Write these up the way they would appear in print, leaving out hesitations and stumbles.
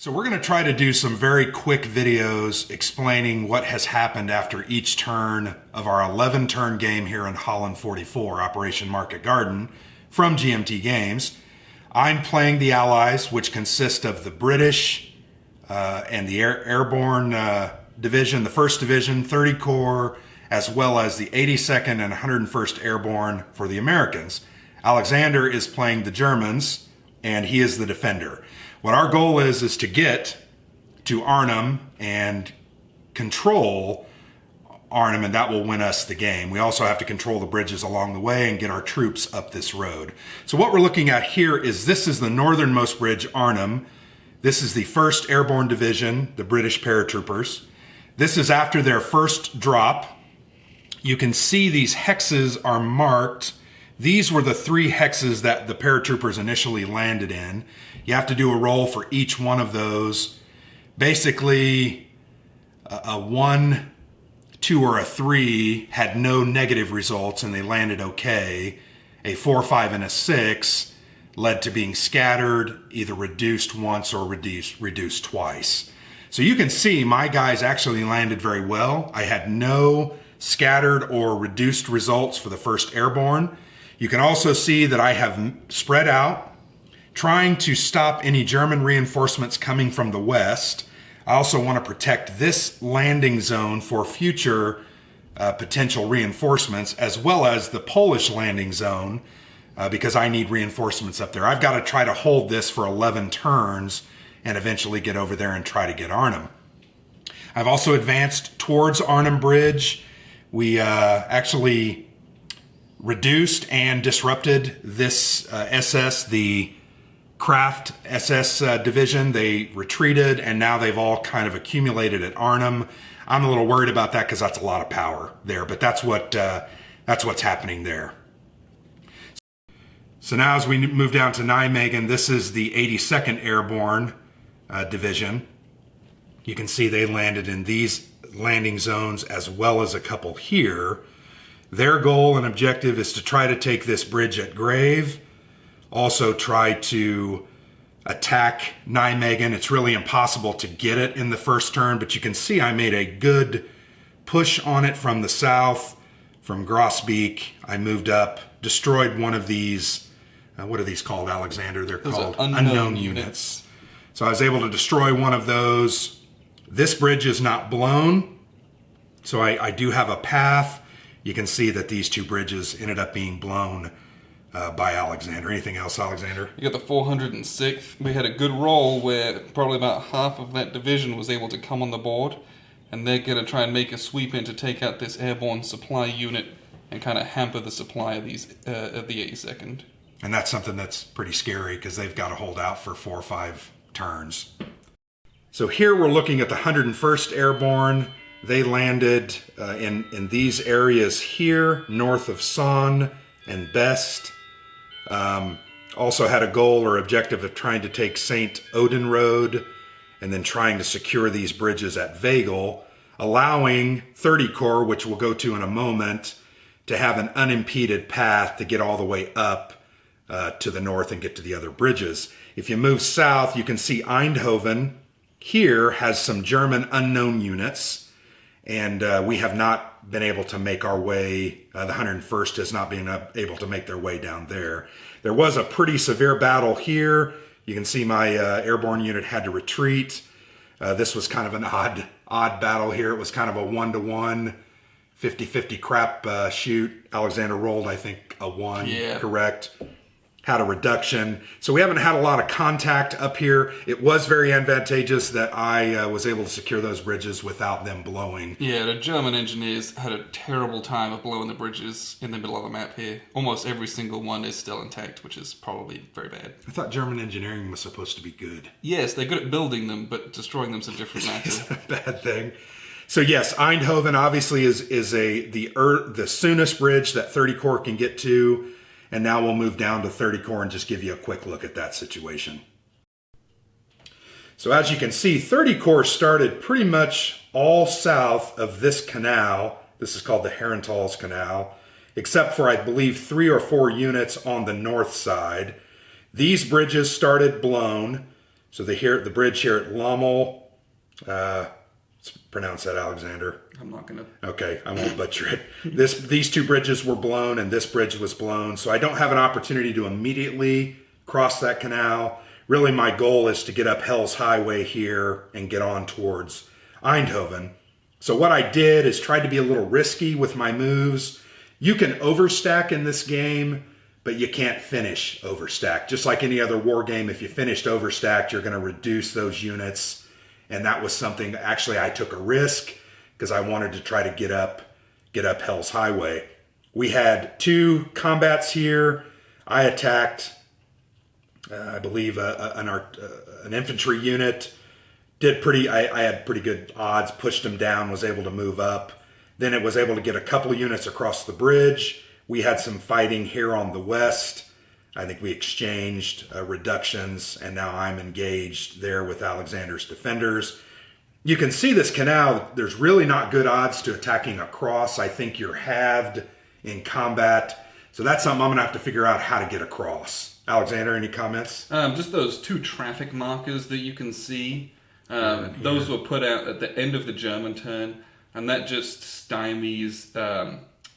So we're going to try to do some very quick videos explaining what has happened after each turn of our 11-turn game here in Holland 44, Operation Market Garden, from GMT Games. I'm playing the Allies, which consist of the British and the Airborne Division, the 1st Division, 30 Corps, as well as the 82nd and 101st Airborne for the Americans. Alexander is playing the Germans, and he is the defender. What our goal is to get to Arnhem and control Arnhem, and that will win us the game. We also have to control the bridges along the way and get our troops up this road. So what we're looking at here is this is the northernmost bridge, Arnhem. This is the 1st Airborne Division, the British paratroopers. This is after their first drop. You can see these hexes are marked. These were the 3 hexes that the paratroopers initially landed in. You have to do a roll for each one of those. Basically, a 1, 2, or a 3 had no negative results and they landed okay. A 4, 5, and a 6 led to being scattered, either reduced once or reduced twice. So you can see my guys actually landed very well. I had no scattered or reduced results for the 1st Airborne. You can also see that I have spread out, trying to stop any German reinforcements coming from the west. I also want to protect this landing zone for future potential reinforcements, as well as the Polish landing zone, because I need reinforcements up there. I've got to try to hold this for 11 turns and eventually get over there and try to get Arnhem. I've also advanced towards Arnhem Bridge. We actually reduced and disrupted this SS, the Kraft SS division. They retreated and now they've all kind of accumulated at Arnhem. I'm a little worried about that because that's a lot of power there, but that's what's happening there. So now as we move down to Nijmegen, this is the 82nd Airborne Division. You can see they landed in these landing zones as well as a couple here. Their goal and objective is to try to take this bridge at Grave, also try to attack Nijmegen. It's really impossible to get it in the first turn, but you can see I made a good push on it from the south, from Grosbeek. I moved up, destroyed one of these, what are these called, Alexander? They're called unknown units. So I was able to destroy one of those. This bridge is not blown, so I do have a path. You can see that these 2 bridges ended up being blown by Alexander. Anything else, Alexander? You got the 406th. We had a good roll where probably about half of that division was able to come on the board, and they're going to try and make a sweep in to take out this airborne supply unit and kind of hamper the supply of these of the 82nd. And that's something that's pretty scary because they've got to hold out for 4 or 5 turns. So here we're looking at the 101st Airborne. They landed in these areas here, north of Sonne and Best. Also had a goal or objective of trying to take St. Odin Road and then trying to secure these bridges at Vagel, allowing 30 Corps, which we'll go to in a moment, to have an unimpeded path to get all the way up to the north and get to the other bridges. If you move south, you can see Eindhoven here has some German unknown units, and we have not been able to make our way, the 101st has not been able to make their way down there. There was a pretty severe battle here. You can see my airborne unit had to retreat. This was kind of an odd battle here. It was kind of a 1-to-1, 50-50 crap shoot. Alexander rolled, I think, a 1, yeah. Correct. Had a reduction. So we haven't had a lot of contact up here. It was very advantageous that I was able to secure those bridges without them blowing. Yeah, the German engineers had a terrible time of blowing the bridges in the middle of the map here. Almost every single one is still intact, which is probably very bad. I thought German engineering was supposed to be good. Yes, they're good at building them, but destroying them's a different matter. It's a bad thing. So yes, Eindhoven obviously is the soonest bridge that 30 Corps can get to. And now we'll move down to 30 Corps and just give you a quick look at that situation. So as you can see, 30 Corps started pretty much all south of this canal. This is called the Herentals Canal, except for, I believe, 3 or 4 units on the north side. These bridges started blown. So the bridge here at Lommel, let's pronounce that, Alexander. I'm not going to. Okay, I won't butcher it. These two bridges were blown and this bridge was blown. So I don't have an opportunity to immediately cross that canal. Really, my goal is to get up Hell's Highway here and get on towards Eindhoven. So what I did is tried to be a little risky with my moves. You can overstack in this game, but you can't finish overstack. Just like any other war game, if you finished overstacked, you're going to reduce those units. And that was something, actually, I took a risk because I wanted to try to get up Hell's Highway. We had 2 combats here. I attacked, I believe, an infantry unit. I had pretty good odds, pushed him down, was able to move up. Then it was able to get a couple of units across the bridge. We had some fighting here on the west. I think we exchanged reductions, and now I'm engaged there with Alexander's defenders. You can see this canal, there's really not good odds to attacking across. I think you're halved in combat. So that's something I'm going to have to figure out how to get across. Alexander, any comments? Just those 2 traffic markers that you can see. Those were put out at the end of the German turn, and that just stymies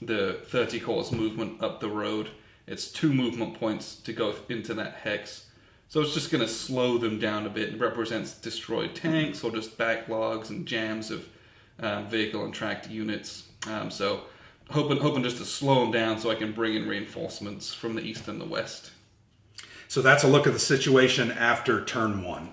the 30 corps movement up the road. It's 2 movement points to go into that hex. So it's just going to slow them down a bit. It represents destroyed tanks or just backlogs and jams of vehicle and tracked units. So hoping just to slow them down so I can bring in reinforcements from the east and the west. So that's a look at the situation after turn 1.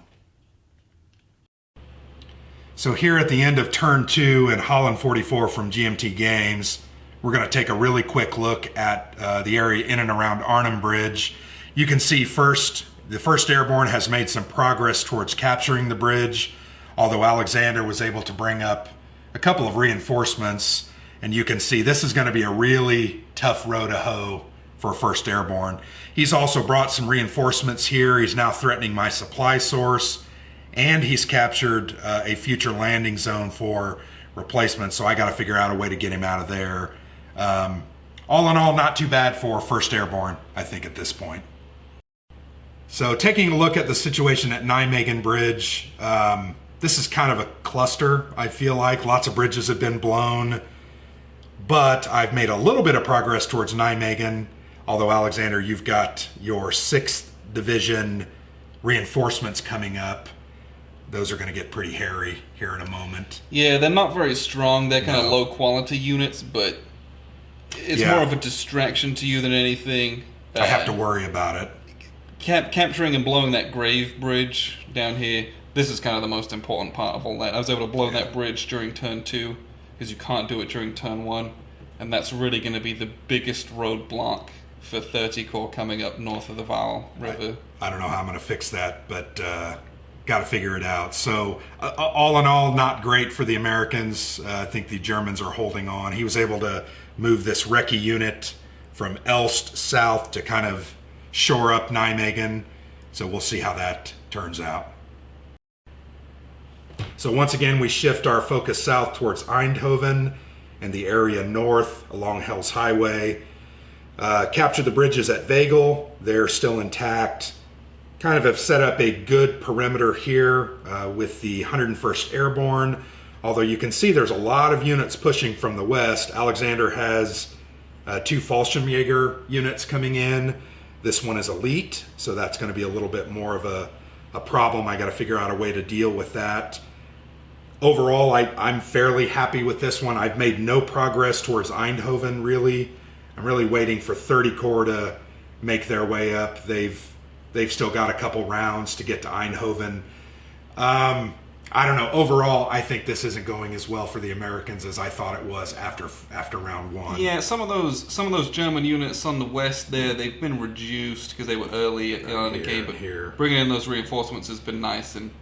So here at the end of turn 2 in Holland 44 from GMT Games, we're going to take a really quick look at the area in and around Arnhem Bridge. You can see the 1st Airborne has made some progress towards capturing the bridge, although Alexander was able to bring up a couple of reinforcements. And you can see this is going to be a really tough row to hoe for 1st Airborne. He's also brought some reinforcements here. He's now threatening my supply source. And he's captured a future landing zone for replacement, so I got to figure out a way to get him out of there. All in all, not too bad for 1st Airborne, I think, at this point. So taking a look at the situation at Nijmegen Bridge, this is kind of a cluster, I feel like. Lots of bridges have been blown, but I've made a little bit of progress towards Nijmegen, although, Alexander, you've got your 6th Division reinforcements coming up. Those are going to get pretty hairy here in a moment. Yeah, they're not very strong. They're kind of low-quality units, but it's more of a distraction to you than anything. I have to worry about it. Capturing and blowing that grave bridge down here, this is kind of the most important part of all that. I was able to blow that bridge during turn 2, because you can't do it during turn 1, and that's really going to be the biggest roadblock for 30 Corps coming up north of the Vaal River. I don't know how I'm going to fix that, but got to figure it out. So all in all, not great for the Americans. I think the Germans are holding on. He was able to move this recce unit from Elst south to kind of shore up Nijmegen. So we'll see how that turns out. So once again, we shift our focus south towards Eindhoven and the area north along Hell's Highway. Capture the bridges at Vagel. They're still intact. Kind of have set up a good perimeter here with the 101st Airborne. Although you can see there's a lot of units pushing from the west. Alexander has 2 Fallschirmjäger units coming in. This one is elite, so that's going to be a little bit more of a problem. I got to figure out a way to deal with that. Overall, I'm fairly happy with this one. I've made no progress towards Eindhoven, really. I'm really waiting for 30 Corps to make their way up. They've still got a couple rounds to get to Eindhoven. I don't know. Overall, I think this isn't going as well for the Americans as I thought it was after round 1. Yeah, some of those German units on the west there, they've been reduced because they were early in the game. But here, bringing in those reinforcements has been nice, and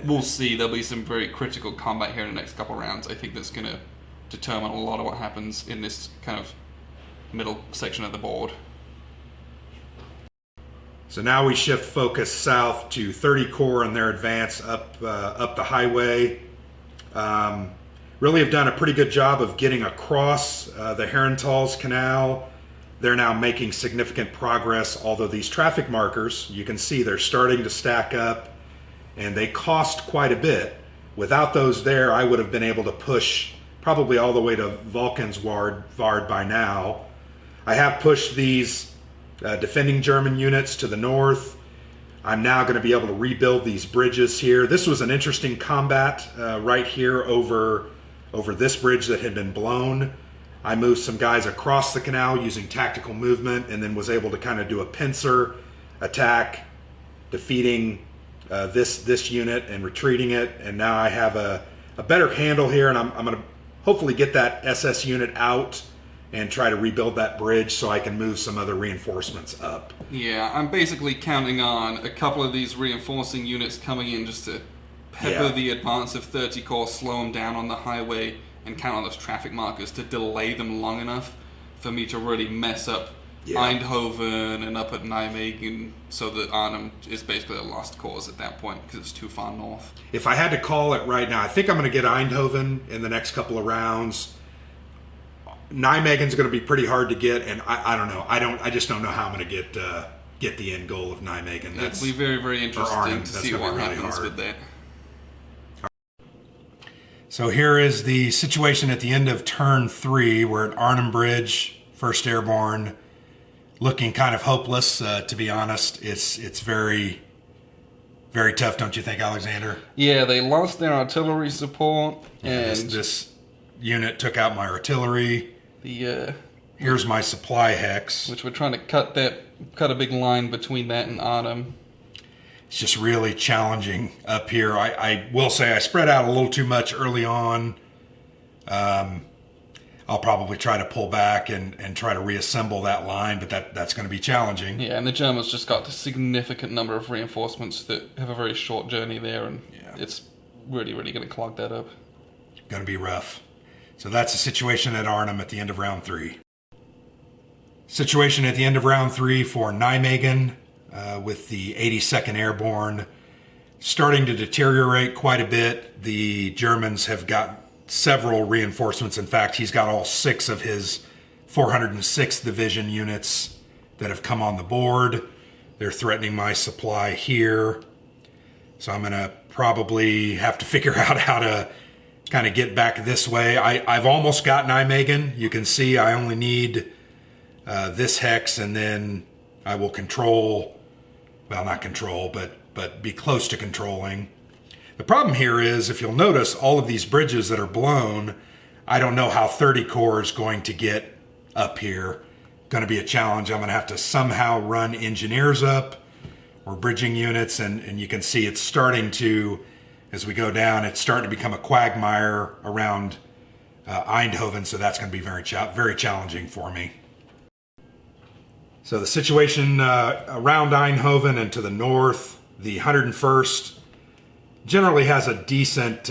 we'll see. There'll be some very critical combat here in the next couple rounds. I think that's going to determine a lot of what happens in this kind of middle section of the board. So now we shift focus south to 30 Corps and their advance up the highway. Really have done a pretty good job of getting across the Herentals Canal. They're now making significant progress, although these traffic markers, you can see they're starting to stack up and they cost quite a bit. Without those there, I would have been able to push probably all the way to Valkenswaard by now. I have pushed these defending German units to the north. I'm now going to be able to rebuild these bridges here. This was an interesting combat right here over this bridge that had been blown. I moved some guys across the canal using tactical movement and then was able to kind of do a pincer attack, defeating this unit and retreating it. And now I have a better handle here, and I'm going to hopefully get that SS unit out and try to rebuild that bridge so I can move some other reinforcements up. Yeah, I'm basically counting on a couple of these reinforcing units coming in just to pepper the advance of 30 Corps, slow them down on the highway, and count on those traffic markers to delay them long enough for me to really mess up Eindhoven and up at Nijmegen, so that Arnhem is basically a lost cause at that point because it's too far north. If I had to call it right now, I think I'm going to get Eindhoven in the next couple of rounds. Nijmegen's going to be pretty hard to get, and I don't know. I just don't know how I'm going to get the end goal of Nijmegen. It'll be very, very interesting to see what happens with that. So here is the situation at the end of turn 3. We're at Arnhem Bridge, 1st Airborne, looking kind of hopeless, to be honest. It's very, very tough, don't you think, Alexander? Yeah, they lost their artillery support, and this unit took out my artillery. Here's my supply hex, which we're trying to cut a big line between that and Arnhem. It's just really challenging up here. I will say I spread out a little too much early on. I'll probably try to pull back and try to reassemble that line, but that's going to be challenging. Yeah, and the Germans just got a significant number of reinforcements that have a very short journey there, and it's really, really going to clog that up. Going to be rough. So that's the situation at Arnhem at the end of round 3. Situation at the end of round 3 for Nijmegen with the 82nd Airborne starting to deteriorate quite a bit. The Germans have got several reinforcements. In fact, he's got all 6 of his 406th Division units that have come on the board. They're threatening my supply here. So I'm going to probably have to figure out how to kind of get back this way. I've almost got Nijmegen. You can see I only need this hex, and then I will control, well, not control, but be close to controlling. The problem here is, if you'll notice, all of these bridges that are blown, I don't know how 30 Corps is going to get up here. Going to be a challenge. I'm going to have to somehow run engineers up or bridging units, and you can see it's starting to, as we go down, it's starting to become a quagmire around Eindhoven, so that's going to be very challenging for me. So the situation around Eindhoven and to the north, the 101st generally has a decent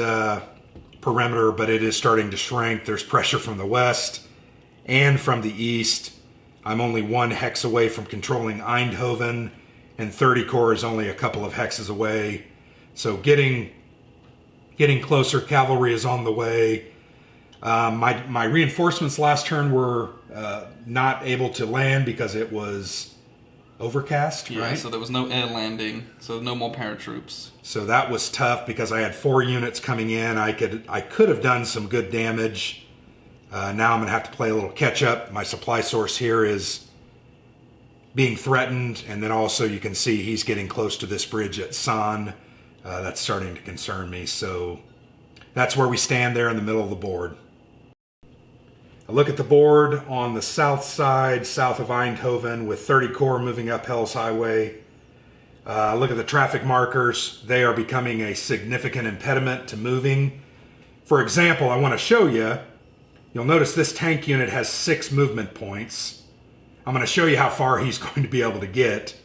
perimeter, but it is starting to shrink. There's pressure from the west and from the east. I'm only 1 hex away from controlling Eindhoven, and 30 Corps is only a couple of hexes away. So getting closer, cavalry is on the way. My reinforcements last turn were not able to land because it was overcast, right? So there was no air landing, so no more paratroops. So that was tough because I had 4 units coming in. I could have done some good damage. Now I'm going to have to play a little catch up. My supply source here is being threatened, and then also you can see he's getting close to this bridge at San. That's starting to concern me. So that's where we stand there in the middle of the board. I look at the board on the south side, south of Eindhoven, with 30 Corps moving up Hell's Highway. Look at the traffic markers. They are becoming a significant impediment to moving. For example, I want to show you, you'll notice this tank unit has 6 movement points. I'm going to show you how far he's going to be able to get.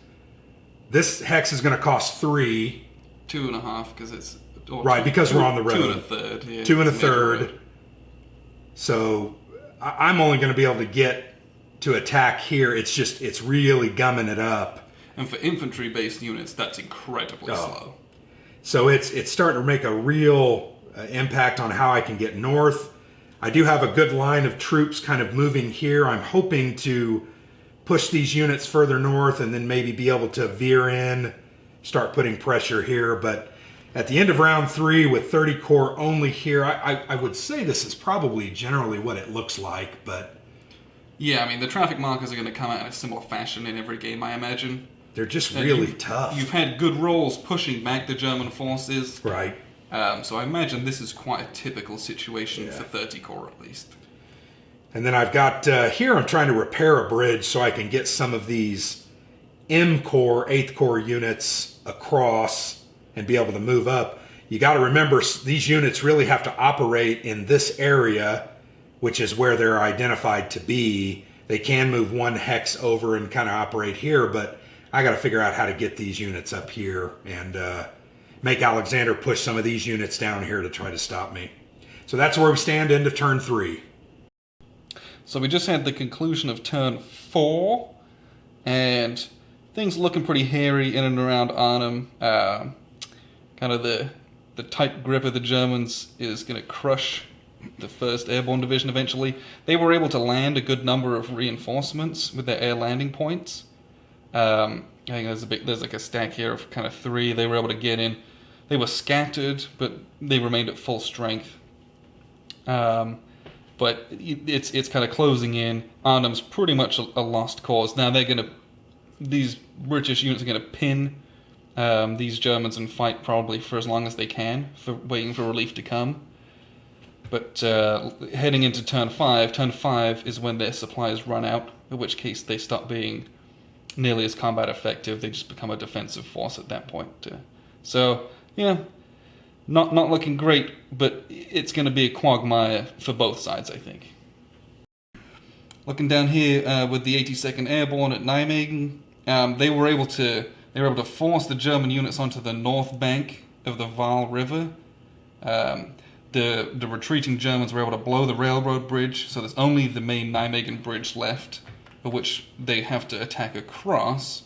This hex is going to cost 3. 2.5, because it's... Right, because we're on the road. 2 1/3. Yeah, 2 1/3. So I'm only going to be able to get to attack here. It's really gumming it up. And for infantry-based units, that's incredibly slow. So it's starting to make a real impact on how I can get north. I do have a good line of troops kind of moving here. I'm hoping to push these units further north and then maybe be able to veer in, start putting pressure here. But At the end of round 3 with 30 Corps only here, I would say this is probably generally what it looks like, but... Yeah, I mean, the traffic markers are going to come out in a similar fashion in every game, I imagine. They're just really tough. You've had good rolls pushing back the German forces. Right. So I imagine this is quite a typical situation for 30 Corps at least. And then I've got, here I'm trying to repair a bridge so I can get some of these M Corps, 8th Corps units across and be able to move up. You got to remember, these units really have to operate in this area, which is where they're identified to be. They can move one hex over and kind of operate here, but I got to figure out how to get these units up here and make Alexander push some of these units down here to try to stop me. So that's where we stand, end of turn 3. So we just had the conclusion of turn 4, and things looking pretty hairy in and around Arnhem. Kind of the tight grip of the Germans is going to crush the 1st Airborne Division eventually. They were able to land a good number of reinforcements with their air landing points. I think there's like a stack here of kind of 3. They were able to get in. They were scattered, but they remained at full strength. But it's kind of closing in. Arnhem's pretty much a lost cause. Now these British units are going to pin these Germans and fight probably for as long as they can, waiting for relief to come. But heading into turn 5 is when their supplies run out, in which case they stop being nearly as combat effective. They just become a defensive force at that point. So, yeah, not looking great, but it's going to be a quagmire for both sides, I think. Looking down here with the 82nd Airborne at Nijmegen, they were able to force the German units onto the north bank of the Waal River. The retreating Germans were able to blow the railroad bridge, so there's only the main Nijmegen bridge left, for which they have to attack across.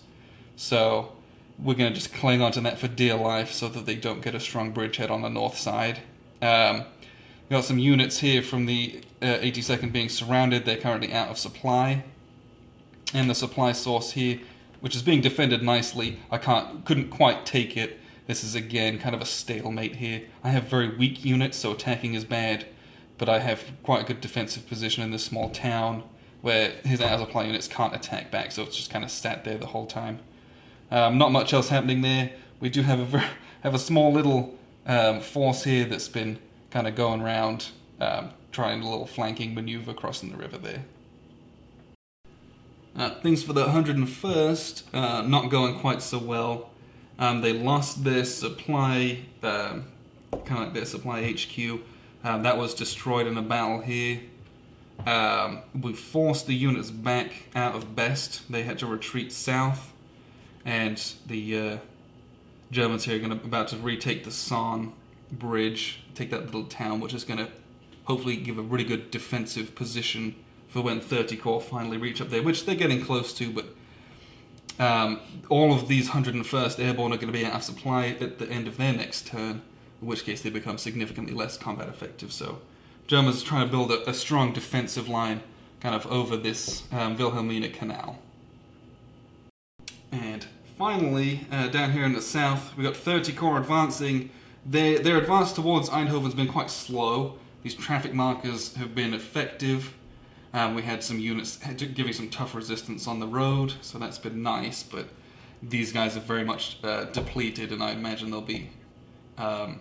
So we're going to just cling onto that for dear life so that they don't get a strong bridgehead on the north side. We got some units here from the 82nd being surrounded. They're currently out of supply. And the supply source here, which is being defended nicely, couldn't quite take it. This is again kind of a stalemate here. I have very weak units, so attacking is bad, but I have quite a good defensive position in this small town where his out of supply units can't attack back, so it's just kind of sat there the whole time. Not much else happening there. We do have a small little force here that's been kind of going around, trying a little flanking maneuver crossing the river there. Things for the 101st, not going quite so well. They lost their supply, kind of like their supply HQ. That was destroyed in a battle here. We forced the units back out of Best. They had to retreat south. And the Germans here are about to retake the San bridge, take that little town, which is going to hopefully give a really good defensive position for when 30 Corps finally reach up there, which they're getting close to, but all of these 101st Airborne are going to be out of supply at the end of their next turn, in which case they become significantly less combat effective. So Germans are trying to build a strong defensive line kind of over this Wilhelmina Canal. And finally, down here in the south, we got 30 Corps advancing. Their advance towards Eindhoven's been quite slow. These traffic markers have been effective. We had some units giving some tough resistance on the road, so that's been nice, but these guys are very much depleted, and I imagine they'll be kind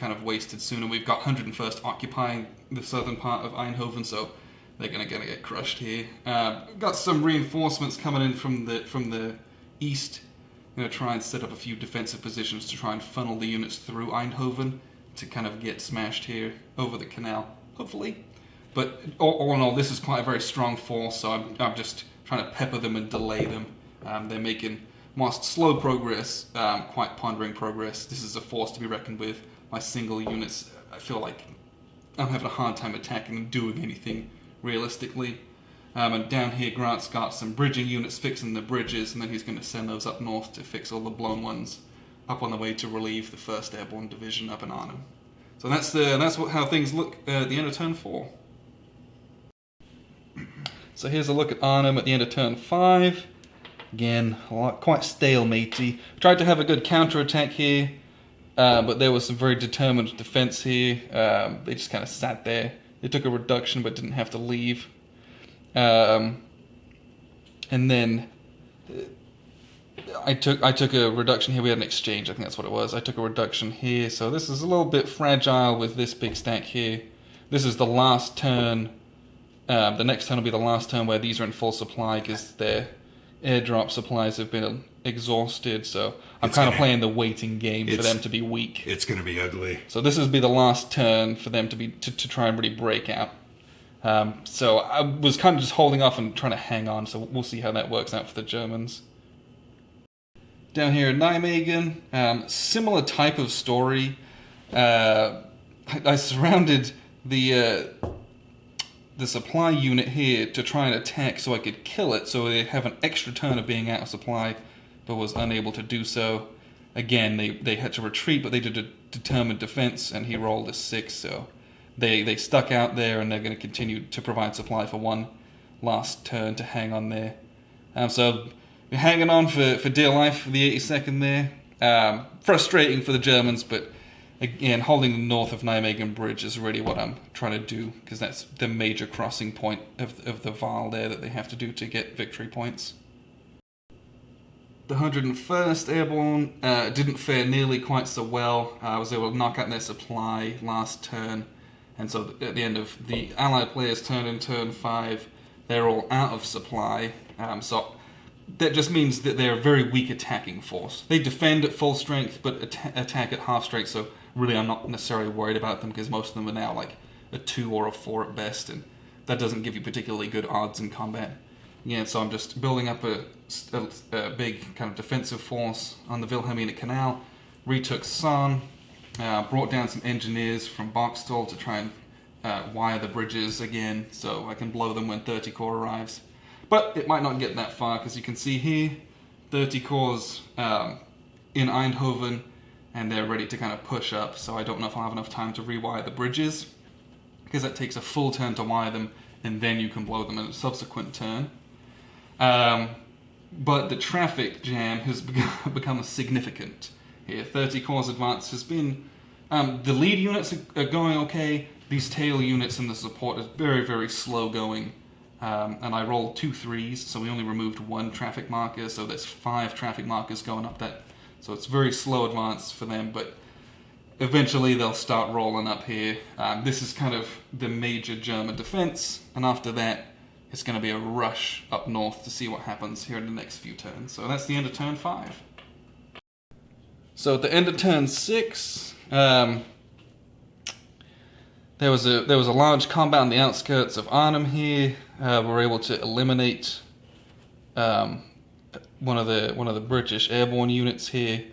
of wasted soon. And we've got 101st occupying the southern part of Eindhoven, so they're gonna get crushed here. Got some reinforcements coming in from the east. I'm gonna try and set up a few defensive positions to try and funnel the units through Eindhoven to kind of get smashed here over the canal, hopefully. But all in all, this is quite a very strong force, so I'm just trying to pepper them and delay them. They're making, whilst slow progress, quite pondering progress. This is a force to be reckoned with. My single units, I feel like I'm having a hard time attacking them, doing anything realistically. And down here, Grant's got some bridging units fixing the bridges, and then he's going to send those up north to fix all the blown ones up on the way to relieve the 1st Airborne Division up in Arnhem. So that's how things look at the end of turn 4. So here's a look at Arnhem at the end of turn 5. Again, quite stalematey. Tried to have a good counterattack here, but there was some very determined defense here. They just kind of sat there. They took a reduction but didn't have to leave. And then I took a reduction here. We had an exchange, I think that's what it was. I took a reduction here, so this is a little bit fragile with this big stack here. This is the last turn. The next turn will be the last turn where these are in full supply because their airdrop supplies have been exhausted, so I'm kind of playing the waiting game for them to be weak. It's going to be ugly. So this will be the last turn for them to try and really break out. So I was kind of just holding off and trying to hang on, so we'll see how that works out for the Germans. Down here in Nijmegen, similar type of story. I surrounded the supply unit here to try and attack so I could kill it, so they have an extra turn of being out of supply, but was unable to do so. Again, they had to retreat, but they did a determined defense, and he rolled a 6, so they stuck out there, and they're going to continue to provide supply for one last turn to hang on there. So we're hanging on for dear life for the 82nd there. Frustrating for the Germans, but again, holding the north of Nijmegen Bridge is really what I'm trying to do, because that's the major crossing point of the Waal there that they have to do to get victory points. The 101st Airborne didn't fare nearly quite so well. I was able to knock out their supply last turn, and so at the end of the Allied players' turn in turn 5, they're all out of supply. So that just means that they're a very weak attacking force. They defend at full strength, but attack at half strength, so really I'm not necessarily worried about them because most of them are now like a 2 or a 4 at best, and that doesn't give you particularly good odds in combat. Yeah, so I'm just building up a big kind of defensive force on the Wilhelmina Canal, retook San, brought down some engineers from Boxtel to try and wire the bridges again so I can blow them when 30 Corps arrives. But it might not get that far, because you can see here, 30 Corps in Eindhoven, and they're ready to kind of push up, so I don't know if I'll have enough time to rewire the bridges, because that takes a full turn to wire them, and then you can blow them in a subsequent turn. But the traffic jam has become significant here. 30 Corps advance has been... the lead units are going okay. These tail units and the support is very, very slow going. And I rolled 2 3s, so we only removed 1 traffic marker, so there's 5 traffic markers going up that. So it's very slow advance for them, but eventually they'll start rolling up here. This is kind of the major German defense, and after that, it's going to be a rush up north to see what happens here in the next few turns. So that's the end of turn 5. So at the end of turn 6, there was a large combat on the outskirts of Arnhem here. We were able to eliminate one of the British airborne units here,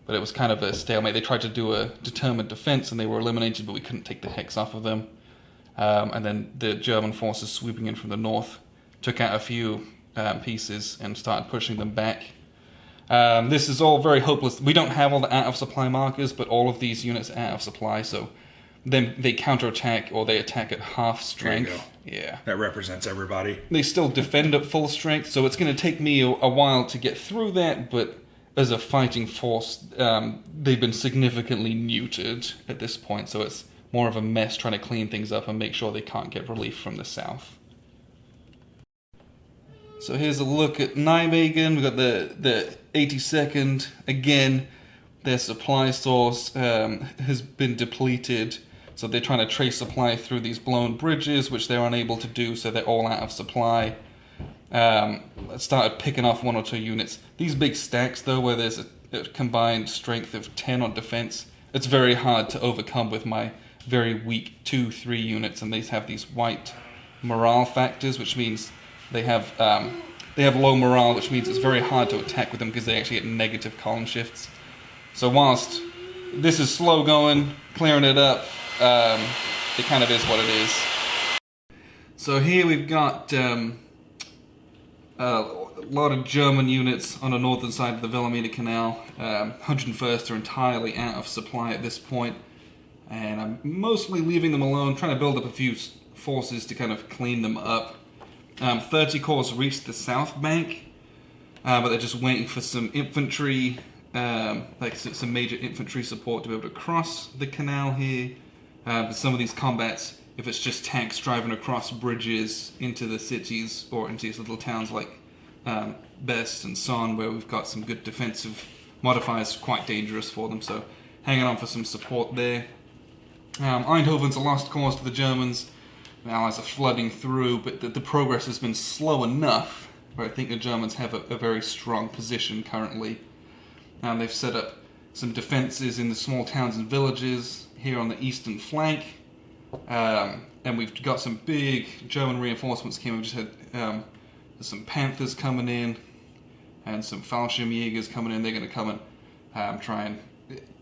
but it was kind of a stalemate. They tried to do a determined defense and they were eliminated, but we couldn't take the hex off of them. And then the German forces swooping in from the north took out a few pieces and started pushing them back. This is all very hopeless. We don't have all the out of supply markers, but all of these units are out of supply, so then they counterattack or they attack at half strength. There you go. Yeah. That represents everybody. They still defend at full strength, so it's going to take me a while to get through that, but as a fighting force, they've been significantly neutered at this point, so it's more of a mess trying to clean things up and make sure they can't get relief from the south. So here's a look at Nijmegen. We've got the 82nd. Again, their supply source has been depleted. So they're trying to trace supply through these blown bridges, which they're unable to do, so they're all out of supply. Started picking off 1 or 2 units. These big stacks, though, where there's a combined strength of 10 on defense, it's very hard to overcome with my very weak 2-3 units, and they have these white morale factors, which means they have low morale, which means it's very hard to attack with them because they actually get negative column shifts. So whilst this is slow going, clearing it up, it kind of is what it is. So here we've got a lot of German units on the northern side of the Wilhelmina Canal. 101st are entirely out of supply at this point, and I'm mostly leaving them alone, trying to build up a few forces to kind of clean them up. 30 Corps reached the south bank, but they're just waiting for some infantry like some major infantry support to be able to cross the canal here. But some of these combats, if it's just tanks driving across bridges into the cities or into these little towns like Best and Son, where we've got some good defensive modifiers, quite dangerous for them. So hanging on for some support there. Eindhoven's a lost cause to the Germans. The Allies are flooding through, but the progress has been slow enough where I think the Germans have a very strong position currently. They've set up some defenses in the small towns and villages here on the eastern flank. And we've got some big German reinforcements came. We've just had some Panthers coming in and some Fallschirmjägers coming in. They're going to come and try and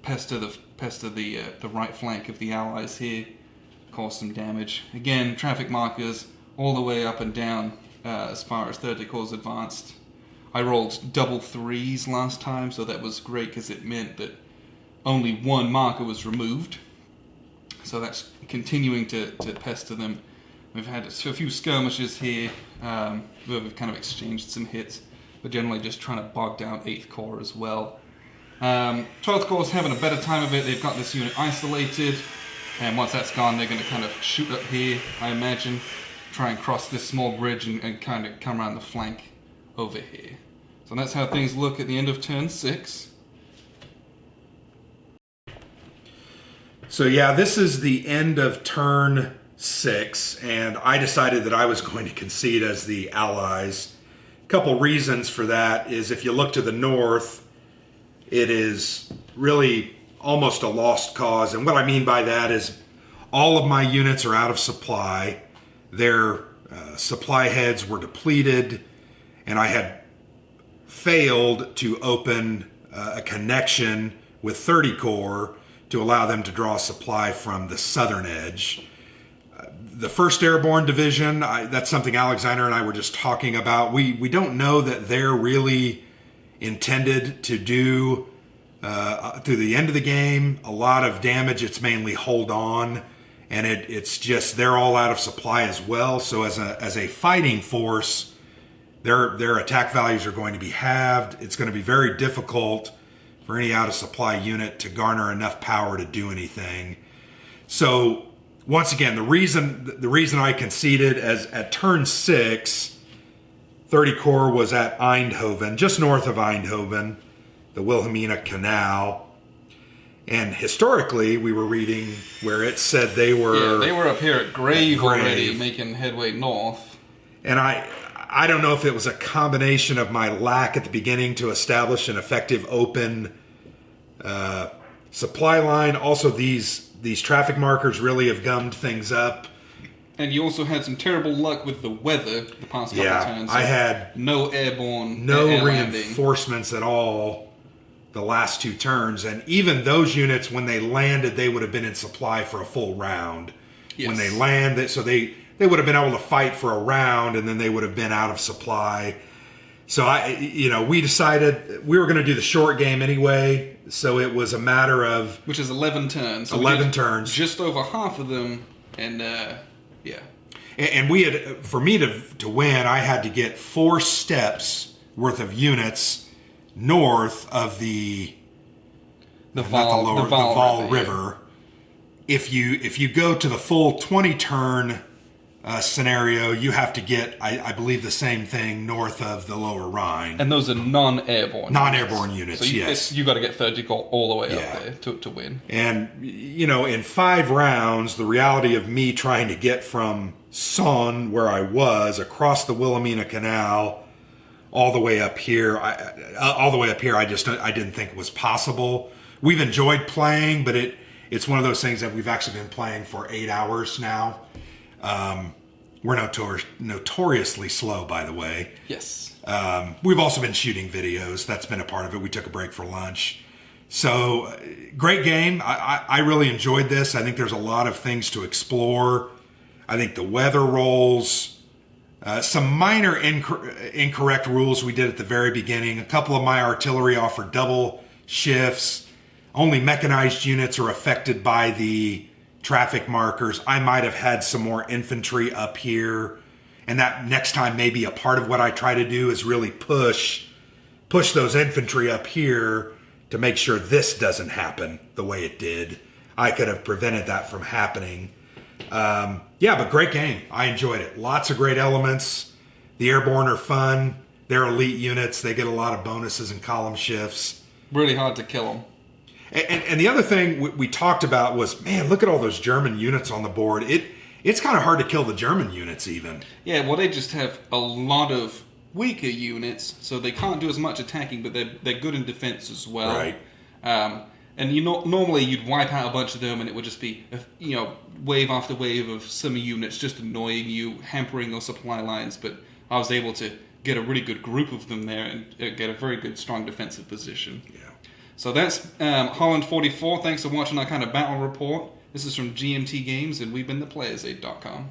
pester the right flank of the Allies here, cause some damage. Again, traffic markers all the way up and down as far as 30 Corps advanced. I rolled double threes last time, so that was great because it meant that only one marker was removed. So that's continuing to pester them. We've had a few skirmishes here where we've kind of exchanged some hits, but generally just trying to bog down 8th Corps as well. 12th Corps is having a better time of it. They've got this unit isolated, and once that's gone, they're going to kind of shoot up here, I imagine, try and cross this small bridge and kind of come around the flank over here. So that's how things look at the end of turn 6. So yeah, this is the end of turn 6, and I decided that I was going to concede as the Allies. A couple reasons for that is if you look to the north, it is really almost a lost cause. And what I mean by that is all of my units are out of supply. Their supply heads were depleted, and I had failed to open a connection with 30 Corps to allow them to draw supply from the southern edge. The 1st Airborne Division, that's something Alexander and I were just talking about. We don't know that they're really intended to do, through the end of the game, a lot of damage. It's mainly hold on, and it's just they're all out of supply as well. So as a fighting force, their attack values are going to be halved. It's going to be very difficult for any out of supply unit to garner enough power to do anything. So once again, the reason I conceded as at turn 6, 30 Corps was at Eindhoven, just north of Eindhoven, the Wilhelmina Canal. And historically, we were reading where it said they were up here at Grave already, making headway north. And I don't know if it was a combination of my lack at the beginning to establish an effective open supply line. Also, these traffic markers really have gummed things up. And you also had some terrible luck with the weather the past couple of turns. I had no airborne, no reinforcements at all the last 2 turns. And even those units, when they landed, they would have been in supply for a full round. Yes. When they land, so they would have been able to fight for a round, and then they would have been out of supply. So we decided we were going to do the short game anyway. So it was a matter of, which is 11 turns. So 11 turns, just over half of them, and yeah. And we had, for me to win, I had to get 4 steps worth of units north of the Vaal River. Yeah. If you go to the full 20 turn scenario, you have to get, I believe, the same thing north of the Lower Rhine. And those are non-airborne. Non-airborne units, so yes. You got to get 30 Corps all the way up there to win. And, in 5 rounds, the reality of me trying to get from Son, where I was, across the Wilhelmina Canal, all the way up here, I didn't think it was possible. We've enjoyed playing, but it's one of those things that we've actually been playing for 8 hours now. We're notoriously slow, by the way. Yes. We've also been shooting videos. That's been a part of it. We took a break for lunch. So, great game. I really enjoyed this. I think there's a lot of things to explore. I think the weather rolls, some minor incorrect rules we did at the very beginning. A couple of my artillery offered double shifts. Only mechanized units are affected by the traffic markers. I might have had some more infantry up here, and that next time maybe a part of what I try to do is really push those infantry up here to make sure this doesn't happen the way it did. I could have prevented that from happening. But great game. I enjoyed it. Lots of great elements. The airborne are fun. They're elite units. They get a lot of bonuses and column shifts. Really hard to kill them. And the other thing we talked about was, man, look at all those German units on the board. It's kind of hard to kill the German units even. Yeah, well, they just have a lot of weaker units, so they can't do as much attacking, but they're good in defense as well. Right. And normally you'd wipe out a bunch of them, and it would just be wave after wave of some units just annoying you, hampering your supply lines. But I was able to get a really good group of them there and get a very good, strong defensive position. Yeah. So that's Holland 44. Thanks for watching our kind of battle report. This is from GMT Games, and we've been theplayersaid.com.